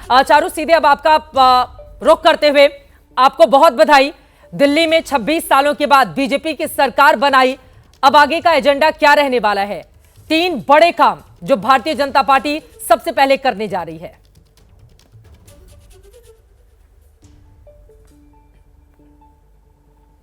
चारू, सीधे अब आपका रुख करते हुए आपको बहुत बधाई। दिल्ली में 26 सालों के बाद बीजेपी की सरकार बनाई। अब आगे का एजेंडा क्या रहने वाला है? 3 बड़े काम जो भारतीय जनता पार्टी सबसे पहले करने जा रही है।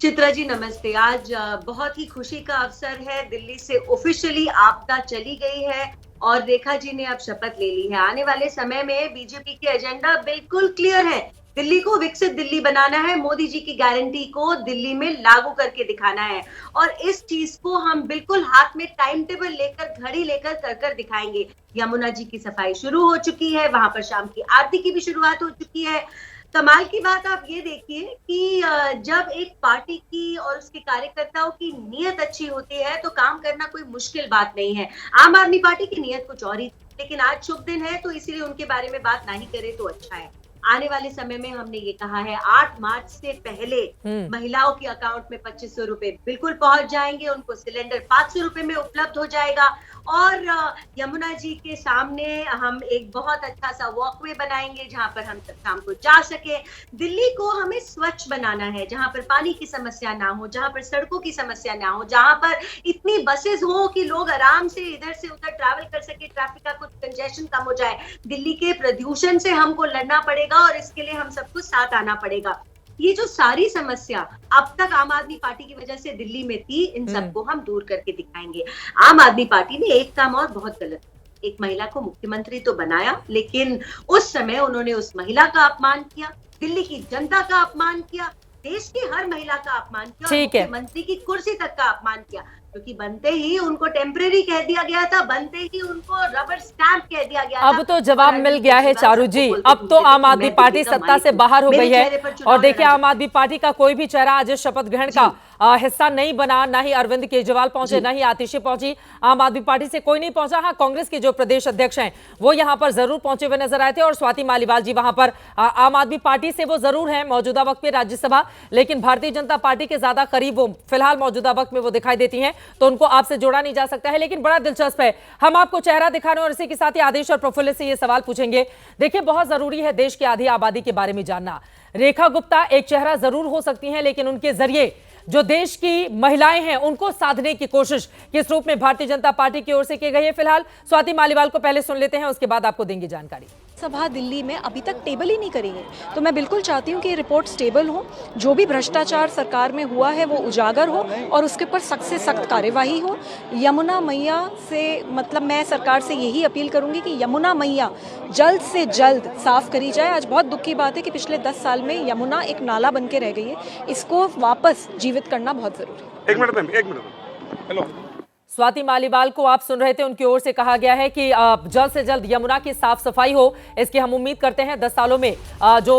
चित्रा जी नमस्ते। आज बहुत ही खुशी का अवसर है। दिल्ली से ऑफिशियली आपदा चली गई है और रेखा जी ने अब शपथ ले ली है। आने वाले समय में बीजेपी के एजेंडा बिल्कुल क्लियर है। दिल्ली को विकसित दिल्ली बनाना है, मोदी जी की गारंटी को दिल्ली में लागू करके दिखाना है और इस चीज को हम बिल्कुल हाथ में टाइम टेबल लेकर, घड़ी लेकर कर दिखाएंगे। यमुना जी की सफाई शुरू हो चुकी है, वहां पर शाम की आरती की भी शुरुआत हो चुकी है। कमाल की बात आप ये देखिए कि जब एक पार्टी की और उसके कार्यकर्ताओं की नीयत अच्छी होती है तो काम करना कोई मुश्किल बात नहीं है। आम आदमी पार्टी की नीयत कुछ और ही, लेकिन आज शुभ दिन है तो इसीलिए उनके बारे में बात नहीं करें तो अच्छा है। आने वाले समय में हमने ये कहा है 8 मार्च से पहले महिलाओं के अकाउंट में 2500 रुपए बिल्कुल पहुंच जाएंगे। उनको सिलेंडर 500 रुपए में उपलब्ध हो जाएगा और यमुना जी के सामने हम एक बहुत अच्छा सा वॉकवे बनाएंगे जहां पर हम सब शाम को जा सके। दिल्ली को हमें स्वच्छ बनाना है, जहां पर पानी की समस्या ना हो, जहां पर सड़कों की समस्या ना हो, जहां पर इतनी बसेस हो कि लोग आराम से इधर से उधर ट्रैवल कर सके, ट्रैफिक का कुछ कंजेशन कम हो जाए। दिल्ली के प्रदूषण से हमको लड़ना पड़ेगा और इसके लिए हम सबको साथ आना पड़ेगा। ये जो सारी समस्या अब तक आम आदमी पार्टी की वजह से दिल्ली में थी, इन सबको हम दूर करके दिखाएंगे। आम आदमी पार्टी ने एक काम और बहुत गलत, एक महिला को मुख्यमंत्री तो बनाया, लेकिन उस समय उन्होंने उस महिला का अपमान किया, दिल्ली की जनता का अपमान किया, देश की हर महिला का अपमान किया, मुख्यमंत्री की कुर्सी तक का अपमान किया। क्योंकि बनते ही उनको टेम्परेरी कह दिया गया था, बनते ही उनको रबर स्टैंप कह दिया गया था। अब तो जवाब मिल गया है चारू जी। अब तो आम आदमी पार्टी सत्ता से बाहर हो गई है और देखिए आम आदमी पार्टी का कोई भी चेहरा आज शपथ ग्रहण का हिस्सा नहीं बना। ना ही अरविंद केजरीवाल पहुंचे, ना ही आतिशी पहुंची। आम आदमी पार्टी से कोई नहीं पहुंचा। हाँ, कांग्रेस के जो प्रदेश अध्यक्ष हैं वो यहां पर जरूर पहुंचे हुए नजर आए थे और स्वाति मालीवाल जी वहां पर आम आदमी पार्टी से वो जरूर है मौजूदा वक्त में राज्यसभा, लेकिन भारतीय जनता पार्टी के ज्यादा करीब वो फिलहाल मौजूदा वक्त में वो दिखाई देती हैं, तो उनको आपसे जोड़ा नहीं जा सकता है। लेकिन बड़ा दिलचस्प है, हम आपको चेहरा दिखाने और इसी के साथ ही आदेश और प्रफुल्ल से ये सवाल पूछेंगे। देखिए, बहुत जरूरी है देश की आधी आबादी के बारे में जानना। रेखा गुप्ता एक चेहरा जरूर हो सकती हैं, लेकिन उनके जरिए जो देश की महिलाएं हैं उनको साधने की कोशिश किस रूप में भारतीय जनता पार्टी की ओर से की गई है। फिलहाल स्वाति मालीवाल को पहले सुन लेते हैं, उसके बाद आपको देंगे जानकारी। सभा दिल्ली में अभी तक टेबल ही नहीं करी है, तो मैं बिल्कुल चाहती हूँ कि रिपोर्ट स्टेबल हो, जो भी भ्रष्टाचार सरकार में हुआ है वो उजागर हो और उसके ऊपर सख्त से सख्त कार्यवाही हो। यमुना मैया से मतलब मैं सरकार से यही अपील करूंगी कि यमुना मैया जल्द से जल्द साफ करी जाए। आज बहुत दुख की बात है कि पिछले 10 साल में यमुना एक नाला बन के रह गई है, इसको वापस जीवित करना बहुत जरूरी है। एक मिनट हेलो। स्वाति मालीवाल को आप सुन रहे थे, उनकी ओर से कहा गया है कि जल्द से जल्द यमुना की साफ सफाई हो, इसकी हम उम्मीद करते हैं। 10 सालों में जो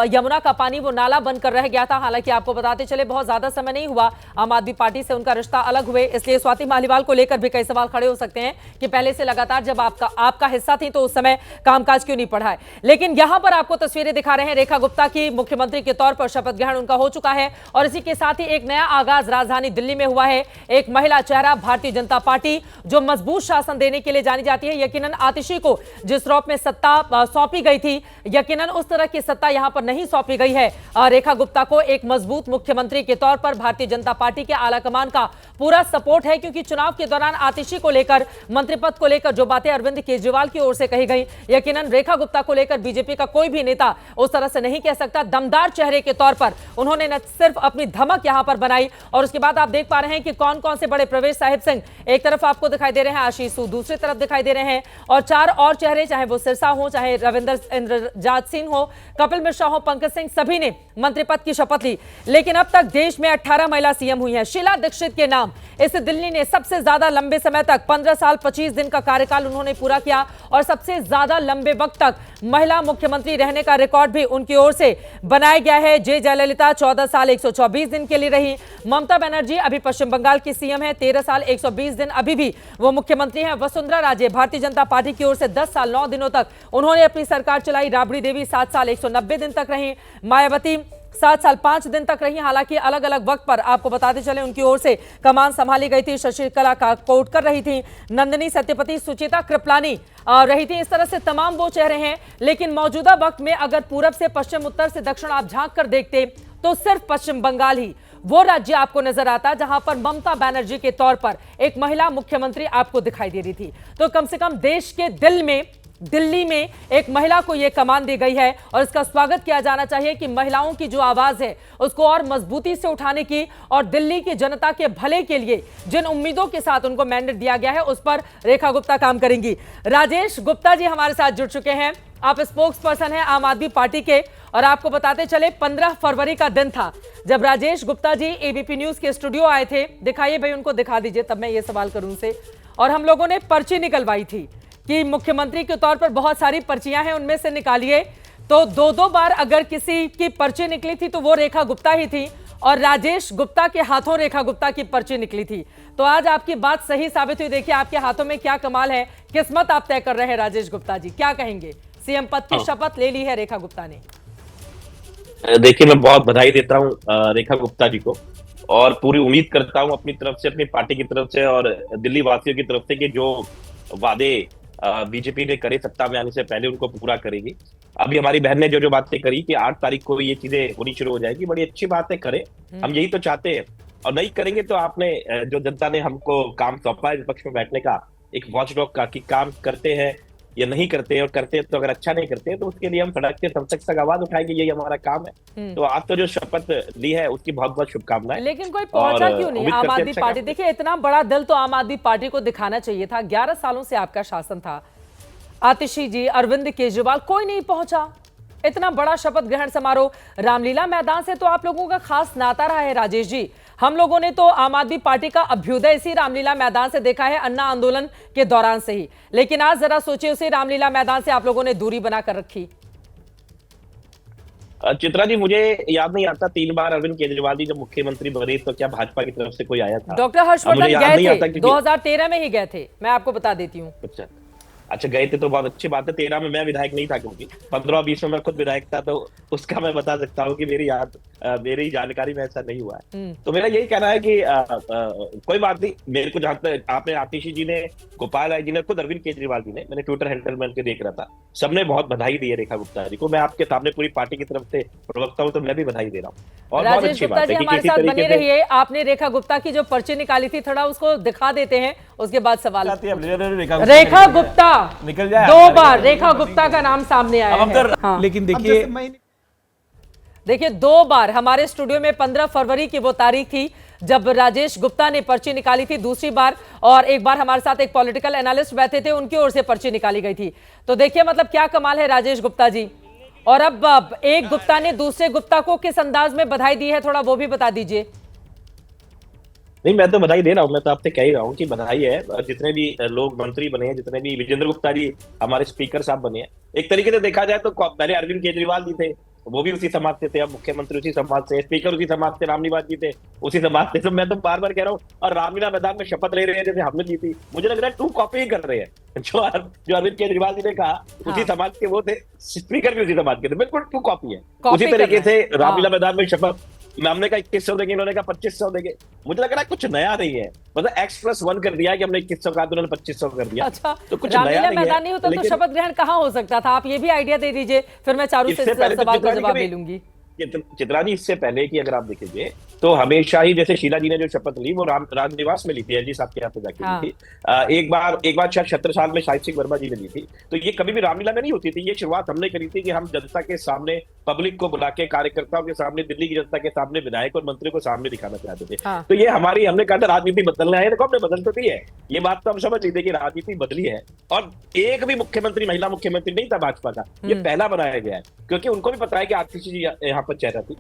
यमुना का पानी वो नाला बनकर रह गया था। हालांकि आपको बताते चले बहुत ज्यादा समय नहीं हुआ आम आदमी पार्टी से उनका रिश्ता अलग हुए, इसलिए स्वाति मालीवाल को लेकर भी कई सवाल खड़े हो सकते हैं कि पहले से लगातार जब आपका हिस्सा थी तो उस समय कामकाज क्यों नहीं पढ़ा है। लेकिन यहां पर आपको तस्वीरें दिखा रहे हैं रेखा गुप्ता की। मुख्यमंत्री के तौर पर शपथ ग्रहण उनका हो चुका है और इसी के साथ ही एक नया आगाज राजधानी दिल्ली में हुआ है। एक महिला चेहरा भारतीय जनता पार्टी जो मजबूत शासन देने के लिए जानी जाती है। यकीनन आतिशी को जिस रूप में सत्ता सौंपी गई थी, यकीनन उस तरह की सत्ता यहां पर नहीं सौंपी गई है। रेखा गुप्ता को एक मजबूत मुख्यमंत्री के तौर पर भारतीय जनता पार्टी के आला कमान का पूरा सपोर्ट है, क्योंकि चुनाव के दौरान आतिशी को लेकर, मंत्री पद को लेकर जो बातें अरविंद केजरीवाल की ओर से कही गई, यकीनन रेखा गुप्ता को लेकर बीजेपी का कोई भी नेता उस तरह से नहीं कह सकता। दमदार चेहरे के तौर पर उन्होंने न सिर्फ अपनी धमक यहां पर बनाई और उसके बाद आप देख पा रहे हैं कि कौन कौन से बड़े, प्रवेश साहिब सिंह एक तरफ आपको दिखाई दे रहे हैं, आशीष सूद दूसरी तरफ दिखाई दे रहे हैं और 4 और चेहरे, चाहे वो सिरसा हो, चाहे रविंद्र इंद्रजात सिंह हो, कपिल मिश्रा हो, पंकज सिंह, सभी ने मंत्री पद की शपथ ली। लेकिन अब तक देश में 18 महिला सीएम हुई हैं। शीला दीक्षित के नाम इस दिल्ली ने सबसे ज्यादा लंबे समय तक 15 साल 25 दिन का कार्यकाल उन्होंने पूरा किया और सबसे ज्यादा लंबे वक्त तक महिला मुख्यमंत्री रहने का रिकॉर्ड भी उनकी ओर से बनाया गया है। जे जयललिता 14 साल 124 दिन के लिए रही। ममता बनर्जी अभी पश्चिम बंगाल की सीएम है, 13 साल 120 दिन अभी भी वो मुख्यमंत्री हैं। वसुंधरा राजे भारतीय जनता पार्टी की ओर से 10 साल 9 दिनों तक उन्होंने अपनी सरकार चलाई। राबड़ी देवी 7 साल 190 दिन तक रही। मायावती 7 साल 5 दिन तक रही। हालांकि अलग अलग वक्त पर आपको बताते चले उनकी ओर से कमान संभाली गई थी। शशिकला कोटकर रही थी, नंदिनी सत्यपति, सुचिता कृपलानी रही थी। इस तरह से तमाम वो चेहरे हैं। लेकिन मौजूदा वक्त में अगर पूरब से पश्चिम, उत्तर से दक्षिण आप झांक कर देखते तो सिर्फ पश्चिम बंगाल ही वो राज्य आपको नजर आता जहां पर ममता बनर्जी के तौर पर एक महिला मुख्यमंत्री आपको दिखाई दे रही थी। तो कम से कम देश के दिल में, दिल्ली में एक महिला को यह कमान दी गई है और इसका स्वागत किया जाना चाहिए कि महिलाओं की जो आवाज है उसको और मजबूती से उठाने की और दिल्ली की जनता के भले के लिए जिन उम्मीदों के साथ उनको मैंडेट दिया गया है उस पर रेखा गुप्ता काम करेंगी। राजेश गुप्ता जी हमारे साथ जुड़ चुके हैं। आप स्पोक्स पर्सन हैं आम आदमी पार्टी के और आपको बताते चले 15 फरवरी का दिन था जब राजेश गुप्ता जी एबीपी न्यूज के स्टूडियो आए थे। दिखाइए भाई, उनको दिखा दीजिए, तब मैं ये सवाल करूं उनसे। और हम लोगों ने पर्ची निकलवाई थी कि मुख्यमंत्री के तौर पर बहुत सारी पर्चियां हैं, उनमें से निकालिए। तो 2-2 बार अगर किसी की पर्ची निकली थी तो वो रेखा गुप्ता ही थी और राजेश गुप्ता के हाथों रेखा गुप्ता की पर्ची निकली थी। तो आज आपकी बात सही साबित हुई। देखिए आपके हाथों में क्या कमाल है, किस्मत आप तय कर रहे हैं राजेश गुप्ता जी, क्या कहेंगे? सीएम पद की शपथ ले ली है रेखा गुप्ता ने। देखिए, मैं बहुत बधाई देता हूँ रेखा गुप्ता जी को और पूरी उम्मीद करता हूँ अपनी तरफ से, अपनी पार्टी की तरफ से और दिल्ली वासियों की तरफ से कि जो वादे बीजेपी ने करे सत्ता में आने से पहले उनको पूरा करेगी। अभी हमारी बहन ने जो बातें करी कि 8 तारीख को ये चीजें होनी शुरू हो जाएगी, बड़ी अच्छी बात है, करें, हम यही तो चाहते हैं। और नहीं करेंगे तो आपने जो जनता ने हमको काम सौंपा है विपक्ष में बैठने का, एक वॉचडॉग का, कि काम करते हैं या नहीं करते हैं, और करते हैं तो अगर अच्छा नहीं करते हैं तो उसके लिए हम सड़क से संसद तक आवाज उठाएंगे, यही हमारा काम है। तो आज तो जो शपथ ली है उसकी बहुत बहुत शुभकामनाएं। लेकिन कोई पहुंचा क्यों नहीं आम आदमी पार्टी? देखिए इतना बड़ा दिल तो आम आदमी पार्टी को दिखाना चाहिए था। 11 सालों से आपका शासन था, आतिशी जी, अरविंद केजरीवाल, कोई नहीं पहुंचा। इतना बड़ा शपथ ग्रहण समारोह, रामलीला मैदान से तो आप लोगों का खास नाता रहा है राजेश जी। हम लोगों ने तो आम आदमी पार्टी का अभ्युदय इसी रामलीला मैदान से देखा है, अन्ना आंदोलन के दौरान से ही। लेकिन आज जरा सोचिए, उसी रामलीला मैदान से आप लोगों ने दूरी बनाकर रखी। चित्रा जी, मुझे याद नहीं आता 3 बार अरविंद केजरीवाल जी जब मुख्यमंत्री बने तो क्या भाजपा की तरफ से कोई आया था? डॉक्टर हर्षवर्धन गए थे, 2013 में ही गए थे, मैं आपको बता देती हूँ। अच्छा, गए थे तो बहुत अच्छी बात है। 13 में मैं विधायक नहीं था, क्योंकि 15-20 में मैं खुद विधायक था, तो उसका मैं बता सकता हूँ कि मेरी जानकारी में ऐसा नहीं हुआ है। तो मेरा यही कहना है कि कोई बात नहीं। मेरे को जहां तक आपने, आतिशी जी ने, गोपाल राय जी ने, खुद अरविंद केजरीवाल जी ने, मैंने ट्विटर हैंडल में उनके देख रहा था, सबने बहुत बधाई दी है रेखा गुप्ता जी को। मैं आपके सामने पूरी पार्टी की तरफ से प्रवक्ता हूँ तो मैं भी बधाई दे रहा हूँ। और बहुत अच्छी बात है कि किसी तरीके से आपने रेखा गुप्ता की जो पर्ची निकाली थी थोड़ा उसको दिखा देते हैं, उसके बाद सवाल। रेखा गुप्ता निकल जाए, 2 बार रेखा गुप्ता का नाम सामने आया है। हाँ। लेकिन देखिए 2 बार हमारे स्टूडियो में 15 फरवरी की वो तारीख थी जब राजेश गुप्ता ने पर्ची निकाली थी दूसरी बार, और एक बार हमारे साथ एक पॉलिटिकल एनालिस्ट बैठे थे, उनकी ओर से पर्ची निकाली गई थी। तो देखिए मतलब क्या कमाल है राजेश गुप्ता जी। और अब एक गुप्ता ने दूसरे गुप्ता को किस अंदाज में बधाई दी है, थोड़ा वो भी बता दीजिए। नहीं, मैं तो बधाई दे रहा हूँ, मैं तो आपसे कह ही रहा हूँ कि बधाई है। जितने भी लोग मंत्री बने हैं, जितने भी, विजेंद्र गुप्ता जी हमारे स्पीकर साहब बने हैं, एक तरीके से देखा जाए तो पहले अरविंद केजरीवाल जी थे, वो भी उसी समाज से थे, अब मुख्यमंत्री उसी समाज से, स्पीकर उसी समाज से, रामलीला जी थे उसी समाज से। तो मैं तो बार बार कह रहा हूँ, और रामलीला मैदान में शपथ ले रहे हैं जैसे हमने ली थी। मुझे लग रहा है 2 कॉपी ही कर रहे हैं। जो अरविंद केजरीवाल जी ने कहा उसी समाज के वो थे, स्पीकर भी उसी समाज के थे, बिल्कुल 2 कॉपी है। उसी तरीके से रामलीला मैदान में शपथ, हमने कहा 2100 देंगे, इन्होंने कहा 2500 देंगे। मुझे लग रहा है कुछ नया नहीं है, मतलब X+1 कर दिया कि हमने 2100 कहा तो उन्होंने 2500 कर दिया। अच्छा, तो कुछ नया मैदान नहीं होता तो शपथ ग्रहण कहाँ हो सकता था? आप ये भी आइडिया दे दीजिए, फिर मैं चारों से सवाल का जवाब ले लूंगी। चित्रा जी, इससे पहले कि अगर आप देखेंगे तो हमेशा ही, जैसे शीला जी ने जो शपथ ली वो राजनिवास में ली थी, एलजी साहब के यहाँ पे जाके ली थी। एक बार शायद 76 साल में शाहिद सिंह वर्मा जी ने ली थी। तो ये कभी भी रामलीला में नहीं होती थी, ये शुरुआत हमने करी थी कि हम जनता के सामने, पब्लिक को बुला के, कार्यकर्ताओं के सामने, दिल्ली की जनता के सामने, विधायक और मंत्री को सामने दिखाना चाहते थे। तो ये हमने कहा था राजनीति बदलना है, देखो हमने बदल तो दी है, ये बात तो हम समझ लीजिए कि राजनीति बदली है। और एक भी मुख्यमंत्री, महिला मुख्यमंत्री नहीं था भाजपा का, ये पहला बनाया गया है, क्योंकि उनको भी पता है कि आतिशी जी यहाँ पर चेहरा थी।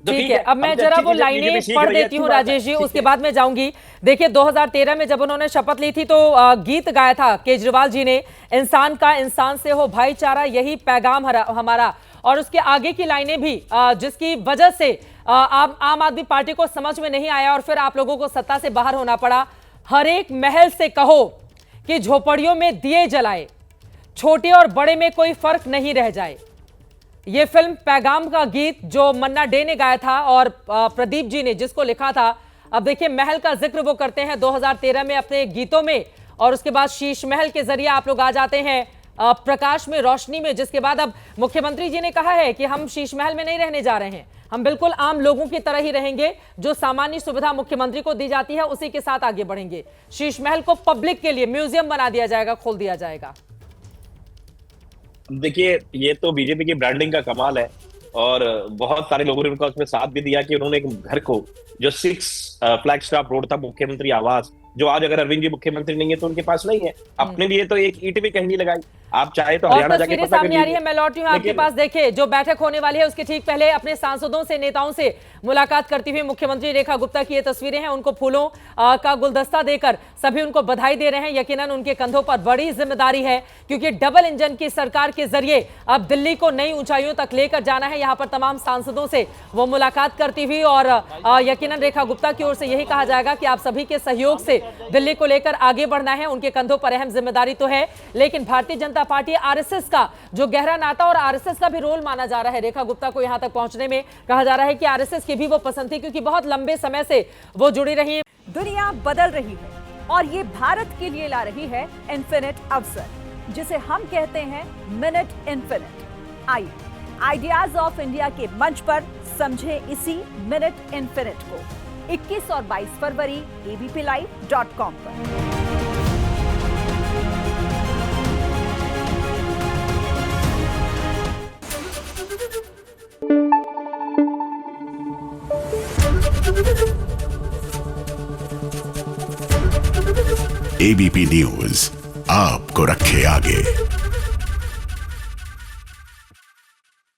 ठीक है, अब मैं जरा वो लाइनें पढ़ देती हूँ राजेश जी, उसके बाद में जाऊंगी। देखिए 2013 में जब उन्होंने शपथ ली थी तो गीत गाया था केजरीवाल जी ने, इंसान का इंसान से हो भाईचारा, यही पैगाम हमारा। और उसके आगे की लाइनें भी जिसकी वजह से आम आदमी पार्टी को समझ में नहीं आया और फिर आप लोगों को सत्ता से बाहर होना पड़ा। हर एक महल से कहो कि झोपड़ियों में दिए जलाए, छोटे और बड़े में कोई फर्क नहीं रह जाए। ये फिल्म पैगाम का गीत जो मन्ना डे ने गाया था और प्रदीप जी ने जिसको लिखा था। अब देखिए, महल का जिक्र वो करते हैं 2013 में अपने गीतों में, और उसके बाद शीश महल के जरिए आप लोग आ जाते हैं प्रकाश में रोशनी में, जिसके बाद अब मुख्यमंत्री जी ने कहा है कि हम शीश महल में नहीं रहने जा रहे हैं, हम बिल्कुल आम लोगों की तरह ही रहेंगे। जो सामान्य सुविधा मुख्यमंत्री को दी जाती है उसी के साथ आगे बढ़ेंगे। शीश महल को पब्लिक के लिए म्यूजियम बना दिया जाएगा, खोल दिया जाएगा। देखिए, ये तो बीजेपी की ब्रांडिंग का कमाल है, और बहुत सारे लोगों ने उनका उसमें साथ भी दिया कि उन्होंने एक घर को, जो 6 फ्लैग स्टॉप रोड था मुख्यमंत्री आवास, जो आज अगर अरविंद जी मुख्यमंत्री नहीं है तो उनके पास नहीं है, अपने लिए तो एक ईंट भी कहीं नहीं लगाई। आप चाहे तो हरियाणा जाके पता सामने आ रही है। मैं लौटी हूं आपके पास। देखिए, जो बैठक होने वाली है उसके ठीक पहले अपने सांसदों से, नेताओं से मुलाकात करती हुई मुख्यमंत्री रेखा गुप्ता की ये तस्वीरें हैं। उनको फूलों का गुलदस्ता देकर सभी उनको बधाई दे रहे हैं। यकीनन उनके कंधों पर बड़ी जिम्मेदारी है, क्योंकि डबल इंजन की सरकार के जरिए अब दिल्ली को नई ऊंचाइयों तक लेकर जाना है। यहां पर तमाम सांसदों से वो मुलाकात करती हुई, और यकीनन रेखा गुप्ता की ओर से यही कहा जाएगा कि आप सभी के सहयोग से दिल्ली को लेकर आगे बढ़ना है। उनके कंधों पर अहम जिम्मेदारी तो है, लेकिन भारतीय जनता पार्टी आरएसएस का जो गहरा नाता और आरएसएस का भी रोल माना जा रहा है रेखा गुप्ता को यहां तक पहुंचने में। कहा जा रहा है कि आरएसएस की भी वो पसंद थी, क्योंकि बहुत लंबे समय से वो जुड़ी रही है। दुनिया बदल रही है और ये भारत के लिए ला रही है इन्फिनिट अवसर, जिसे हम कहते हैं मिनट इन्फिनिट। आइए आइडियाज ऑफ इंडिया के मंच पर समझे इसी मिनट इन्फिनिट को 21 और 22 फरवरी abplive.com पर। एबीपी न्यूज आपको रखे आगे।